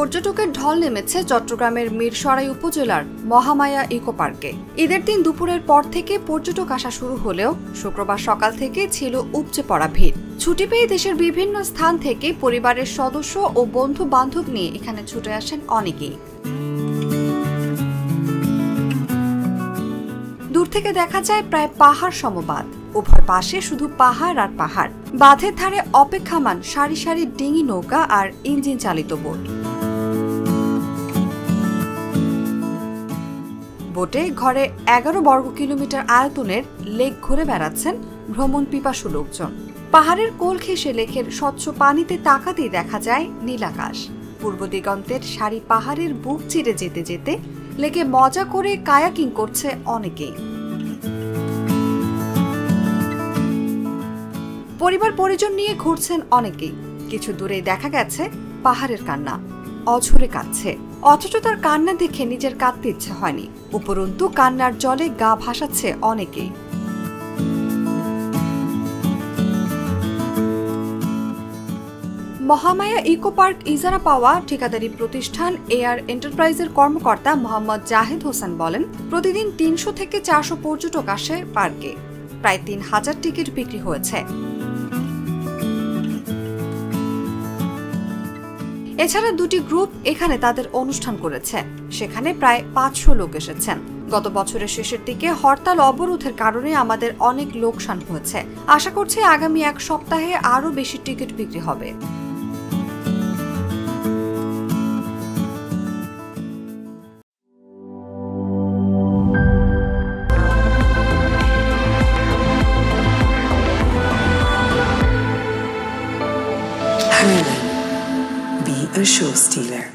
পর্যটকের ঢল নেমেছে চট্টগ্রামের মিরসরাই উপজেলার মহামায়া ইকো পার্কে। ঈদের দিন দুপুরের পর থেকে পর্যটক আসা শুরু হলেও শুক্রবার সকাল থেকে ছিল উপচে পড়া ভিড়। ছুটি পেয়ে দেশের বিভিন্ন স্থান থেকে পরিবারের সদস্য ও বন্ধু বান্ধব নিয়ে এখানে ছুটে আসেন অনেকেই। দূর থেকে দেখা যায় প্রায় পাহাড় সমবাদ, উভয় পাশে শুধু পাহাড় আর পাহাড়। বাঁধের ধারে অপেক্ষামান সারি সারি ডিঙি নৌকা আর ইঞ্জিন চালিত বোট। বোটে ঘরে 11 বর্গ কিলোমিটার আয়তনের লেক ঘুরে বেড়াচ্ছেন ভ্রমণ পিপাসু লোকজন। পাহাড়ের কোল ঘেঁষে লেকের স্বচ্ছ পানিতে তাকাতেই দেখা যায় নীল আকাশ। পূর্ব দিগন্তের সারি পাহাড়ের বুক চিরে যেতে যেতে লেকে মজা করে কায়াকিং করছে অনেকেই। পরিবার পরিজন নিয়ে ঘুরছেন অনেকেই। কিছু দূরেই দেখা গেছে পাহাড়ের কান্না, অঝরে কাঁদছে, অথচ তার কান্না দেখে নিজের কাঁদতে ইচ্ছে হয়নি। উপরন্তু কান্নার জলে গা ভাসাচ্ছে অনেকেই। মহামায়া ইকো পার্ক ইজারা পাওয়া ঠিকাদারি প্রতিষ্ঠান এয়ার এন্টারপ্রাইজের কর্মকর্তা মোহাম্মদ জাহেদ হোসেন বলেন, প্রতিদিন 300 থেকে 400 পর্যটক আসে পার্কে। প্রায় 3000 টিকিট বিক্রি হয়েছে। এছাড়া দুটি গ্রুপ এখানে তাদের অনুষ্ঠান করেছে, সেখানে প্রায় 500 লোক এসেছেন। গত বছরের শেষের দিকে হরতাল অবরোধের কারণে আমাদের অনেক লোকসান হয়েছে। আশা করছি আগামী 1 সপ্তাহে আরও বেশি টিকিট বিক্রি হবে। Hurley, be a show stealer.